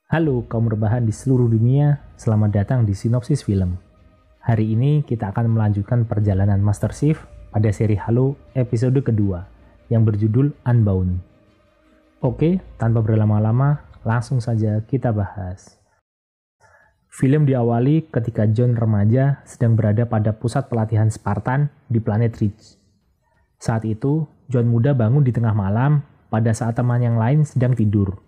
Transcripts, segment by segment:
Halo kaum rebahan di seluruh dunia, selamat datang di Sinopsis Film. Hari ini kita akan melanjutkan perjalanan Master Chief pada seri Halo episode kedua yang berjudul Unbound. Oke, tanpa berlama-lama, langsung saja kita bahas. Film diawali ketika John remaja sedang berada pada pusat pelatihan Spartan di planet Ridge. Saat itu, John muda bangun di tengah malam pada saat teman yang lain sedang tidur.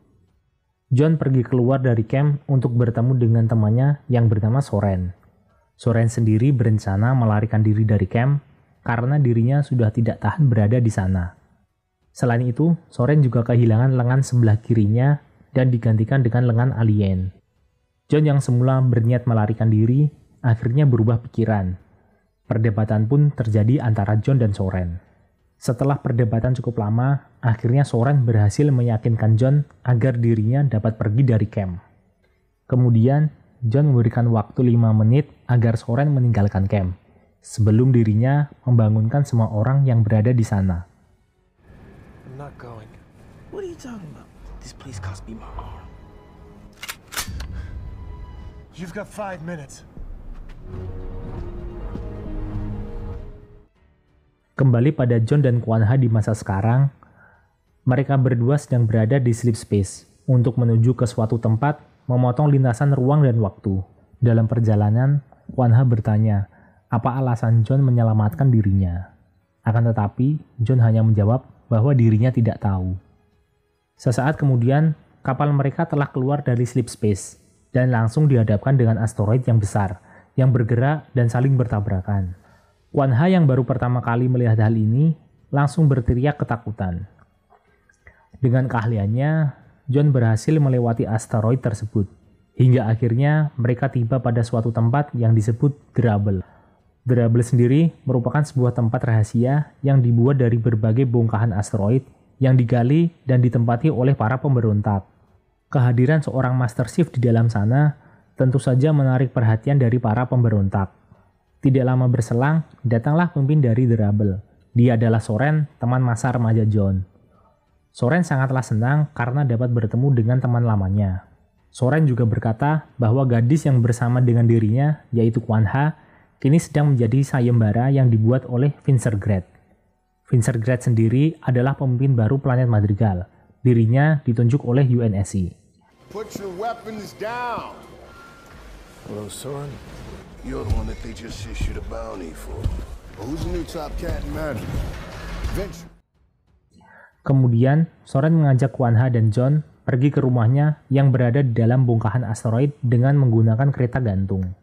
John pergi keluar dari camp untuk bertemu dengan temannya yang bernama Soren. Soren sendiri berencana melarikan diri dari camp karena dirinya sudah tidak tahan berada di sana. Selain itu, Soren juga kehilangan lengan sebelah kirinya dan digantikan dengan lengan alien. John yang semula berniat melarikan diri, akhirnya berubah pikiran. Perdebatan pun terjadi antara John dan Soren. Setelah perdebatan cukup lama, akhirnya Soren berhasil meyakinkan John agar dirinya dapat pergi dari camp. Kemudian, John memberikan waktu 5 menit agar Soren meninggalkan camp, sebelum dirinya membangunkan semua orang yang berada di sana. I'm not going. What are you talking about? This place cost me my arm. You've got 5 minutes. Kembali pada John dan Kwan Ha di masa sekarang, mereka berdua sedang berada di sleep space untuk menuju ke suatu tempat memotong lintasan ruang dan waktu. Dalam perjalanan, Kwan Ha bertanya apa alasan John menyelamatkan dirinya. Akan tetapi, John hanya menjawab bahwa dirinya tidak tahu. Sesaat kemudian, kapal mereka telah keluar dari sleep space dan langsung dihadapkan dengan asteroid yang besar, yang bergerak dan saling bertabrakan. Kwan Ha yang baru pertama kali melihat hal ini, langsung berteriak ketakutan. Dengan keahliannya, John berhasil melewati asteroid tersebut, hingga akhirnya mereka tiba pada suatu tempat yang disebut Drabble. Drabble sendiri merupakan sebuah tempat rahasia yang dibuat dari berbagai bongkahan asteroid yang digali dan ditempati oleh para pemberontak. Kehadiran seorang Master Chief di dalam sana tentu saja menarik perhatian dari para pemberontak. Tidak lama berselang, datanglah pemimpin dari Drabble. Dia adalah Soren, teman masa remaja John. Soren sangatlah senang karena dapat bertemu dengan teman lamanya. Soren juga berkata bahwa gadis yang bersama dengan dirinya, yaitu Kwan Ha, kini sedang menjadi sayembara yang dibuat oleh Vincergrad. Vincergrad sendiri adalah pemimpin baru planet Madrigal. Dirinya ditunjuk oleh UNSC. Put your weapons down. Hello, Soren. You're the one that they just issued a bounty for. Well, who's the new top cat in Magic? Venture. Kemudian, Soren mengajak Kwan Ha dan John pergi ke rumahnya yang berada di dalam bongkahan asteroid dengan menggunakan kereta gantung.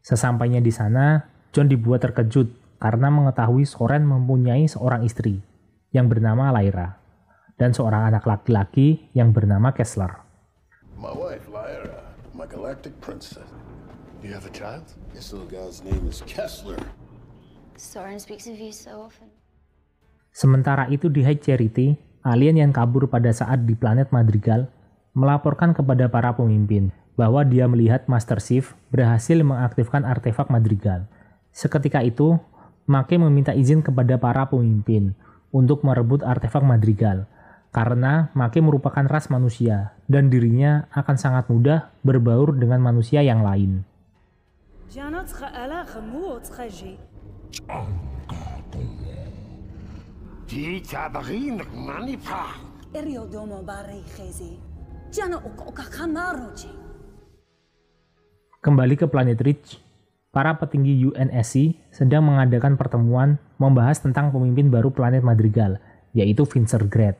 Sesampainya di sana, John dibuat terkejut karena mengetahui Soren mempunyai seorang istri yang bernama Lyra dan seorang anak laki-laki yang bernama Kessler. My wife, Lyra, my galactic princess. You have a child? This little guy's name is Kessler. Soren speaks of you so often. Sementara itu di High Charity, alien yang kabur pada saat di planet Madrigal melaporkan kepada para pemimpin bahwa dia melihat Master Chief berhasil mengaktifkan artefak Madrigal. Seketika itu, Make meminta izin kepada para pemimpin untuk merebut artefak Madrigal karena Make merupakan ras manusia dan dirinya akan sangat mudah berbaur dengan manusia yang lain. Kembali ke planet Ridge, para petinggi UNSC sedang mengadakan pertemuan membahas tentang pemimpin baru planet Madrigal, yaitu Vincergrad.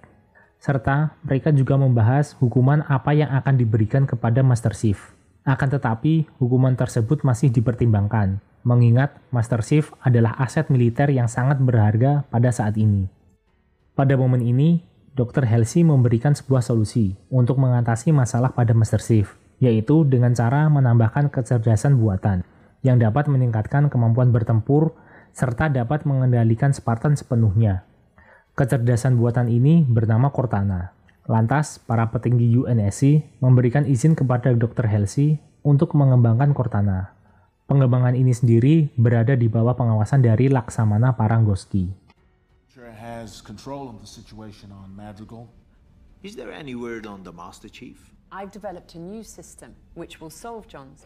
Serta mereka juga membahas hukuman apa yang akan diberikan kepada Master Chief. Akan tetapi, hukuman tersebut masih dipertimbangkan, mengingat Master Chief adalah aset militer yang sangat berharga pada saat ini. Pada momen ini, Dr. Halsey memberikan sebuah solusi untuk mengatasi masalah pada Master Chief, yaitu dengan cara menambahkan kecerdasan buatan yang dapat meningkatkan kemampuan bertempur serta dapat mengendalikan Spartan sepenuhnya. Kecerdasan buatan ini bernama Cortana. Lantas, para petinggi UNSC memberikan izin kepada Dr. Halsey untuk mengembangkan Cortana. Pengembangan ini sendiri berada di bawah pengawasan dari Laksamana Parangoski. Has control of the situation on Madrigal. Is there any word on the Master Chief? I've developed a new system which will solve John's.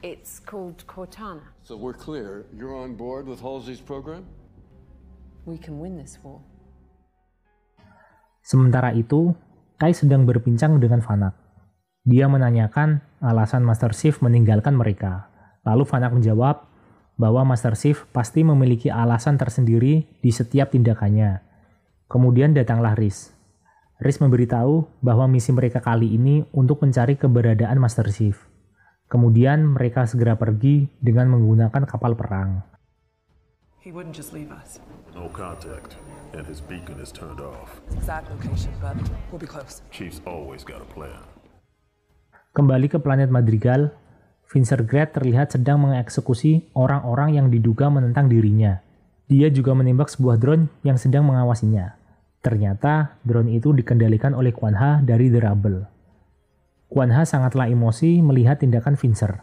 It's called Cortana. So we're clear, you're on board with Halsey's program? We can win this war. Sementara itu, Kai sedang berbincang dengan Fanak. Dia menanyakan alasan Master Chief meninggalkan mereka. Lalu Fanak menjawab bahwa Master Chief pasti memiliki alasan tersendiri di setiap tindakannya. Kemudian datanglah Riz. Riz memberitahu bahwa misi mereka kali ini untuk mencari keberadaan Master Chief. Kemudian mereka segera pergi dengan menggunakan kapal perang. He wouldn't just leave us. No contact, and his beacon is turned off. Exact location, but we'll be close. Chief's always got a plan. Kembali ke planet Madrigal, Vincent Grant terlihat sedang mengeksekusi orang-orang yang diduga menentang dirinya. Dia juga menembak sebuah drone yang sedang mengawasinya. Ternyata drone itu dikendalikan oleh Kwan Ha dari The Rebel. Kwan Ha sangatlah emosi melihat tindakan Vincent.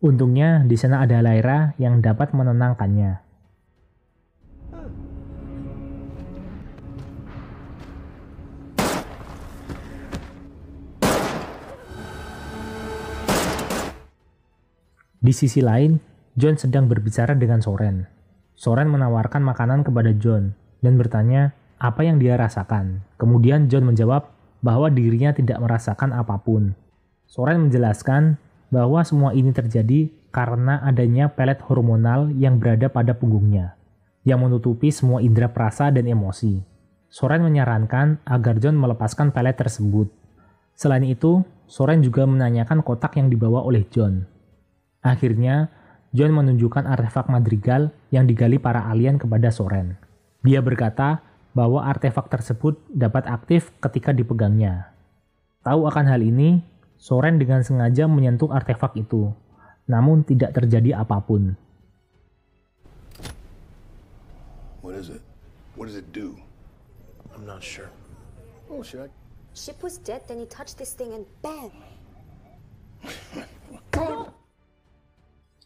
Untungnya di sana ada Lyra yang dapat menenangkannya. Di sisi lain, John sedang berbicara dengan Soren. Soren menawarkan makanan kepada John dan bertanya apa yang dia rasakan. Kemudian John menjawab bahwa dirinya tidak merasakan apapun. Soren menjelaskan bahwa semua ini terjadi karena adanya pelet hormonal yang berada pada punggungnya, yang menutupi semua indera perasa dan emosi. Soren menyarankan agar John melepaskan pelet tersebut. Selain itu, Soren juga menanyakan kotak yang dibawa oleh John. Akhirnya, John menunjukkan artefak Madrigal yang digali para alien kepada Soren. Dia berkata bahwa artefak tersebut dapat aktif ketika dipegangnya. Tahu akan hal ini, Soren dengan sengaja menyentuh artefak itu, namun tidak terjadi apapun. What is it? What does it do? I'm not sure. Oh, shit. Ship was dead, then he touched this thing and bam!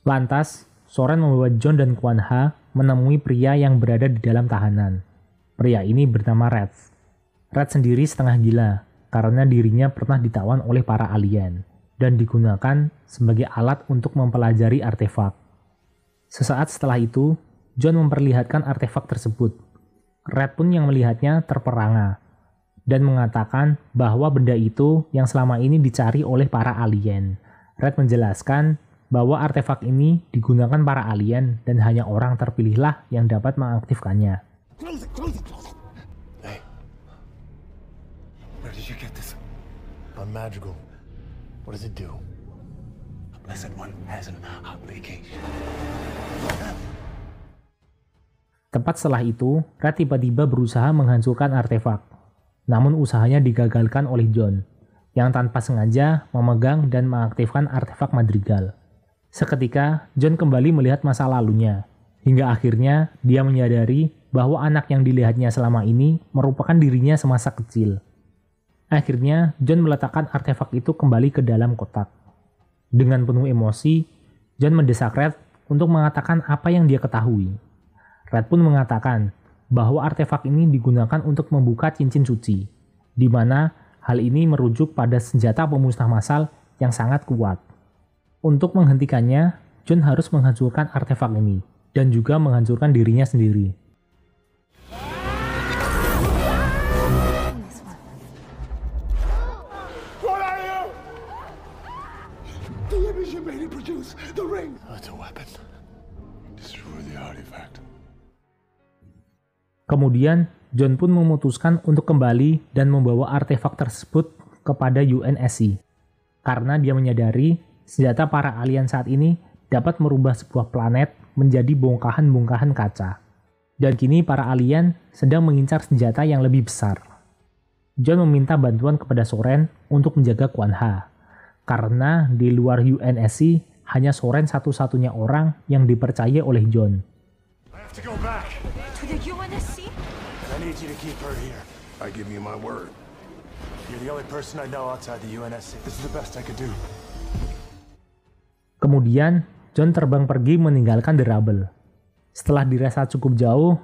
Lantas, Soren membawa John dan Kwan Ha menemui pria yang berada di dalam tahanan. Pria ini bernama Red. Red sendiri setengah gila karena dirinya pernah ditawan oleh para alien dan digunakan sebagai alat untuk mempelajari artefak. Sesaat setelah itu, John memperlihatkan artefak tersebut. Red pun yang melihatnya terperangah dan mengatakan bahwa benda itu yang selama ini dicari oleh para alien. Red menjelaskan bahwa artefak ini digunakan para alien dan hanya orang terpilihlah yang dapat mengaktifkannya. Hey, where did you get this? On Madrigal. What does it do? A blessed one has an obligation. Tepat setelah itu, Red tiba-tiba berusaha menghancurkan artefak. Namun usahanya digagalkan oleh John, yang tanpa sengaja memegang dan mengaktifkan artefak Madrigal. Seketika, John kembali melihat masa lalunya, hingga akhirnya dia menyadari bahwa anak yang dilihatnya selama ini merupakan dirinya semasa kecil. Akhirnya, John meletakkan artefak itu kembali ke dalam kotak. Dengan penuh emosi, John mendesak Red untuk mengatakan apa yang dia ketahui. Red pun mengatakan bahwa artefak ini digunakan untuk membuka cincin suci, di mana hal ini merujuk pada senjata pemusnah massal yang sangat kuat. Untuk menghentikannya, John harus menghancurkan artefak ini, dan juga menghancurkan dirinya sendiri. What are you? The image you made it produce, the ring. Oh, it's a weapon. Destroy the artifact. Kemudian, John pun memutuskan untuk kembali dan membawa artefak tersebut kepada UNSC, karena dia menyadari senjata para alien saat ini dapat merubah sebuah planet menjadi bongkahan-bongkahan kaca. Dan kini para alien sedang mengincar senjata yang lebih besar. John meminta bantuan kepada Soren untuk menjaga Kwan Ha, karena di luar UNSC hanya Soren satu-satunya orang yang dipercaya oleh John. I have to go back. To the UNSC? And I need you to keep her here. I give you my word. You're the only person I know outside the UNSC. This is the best I could do. Kemudian, John terbang pergi meninggalkan The Rebel. Setelah dirasa cukup jauh,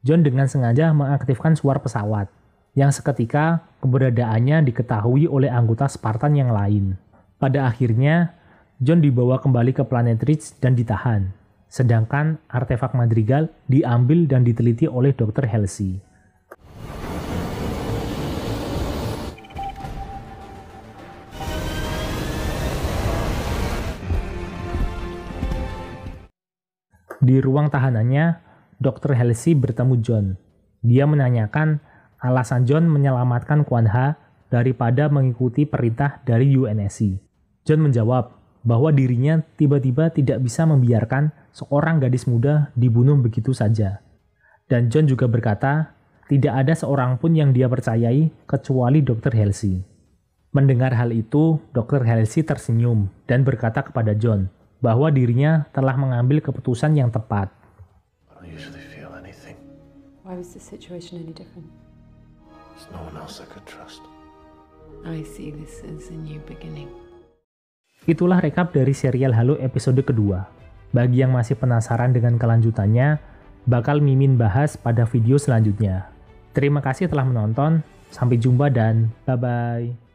John dengan sengaja mengaktifkan suara pesawat. yang seketika keberadaannya diketahui oleh anggota Spartan yang lain. Pada akhirnya, John dibawa kembali ke planet Ridge dan ditahan, sedangkan artefak Madrigal diambil dan diteliti oleh Dr. Halsey. Di ruang tahanannya, Dr. Halsey bertemu John. Dia menanyakan alasan John menyelamatkan Kwan Ha daripada mengikuti perintah dari UNSC. John menjawab bahwa dirinya tiba-tiba tidak bisa membiarkan seorang gadis muda dibunuh begitu saja. Dan John juga berkata, tidak ada seorang pun yang dia percayai kecuali Dr. Halsey. Mendengar hal itu, Dr. Halsey tersenyum dan berkata kepada John bahwa dirinya telah mengambil keputusan yang tepat. I don't usually feel anything. Why was the situation any different? There's no one else I could trust. I see this as a new beginning. Itulah rekap dari serial Halo episode kedua. Bagi yang masih penasaran dengan kelanjutannya, bakal Mimin bahas pada video selanjutnya. Terima kasih telah menonton, sampai jumpa dan bye-bye.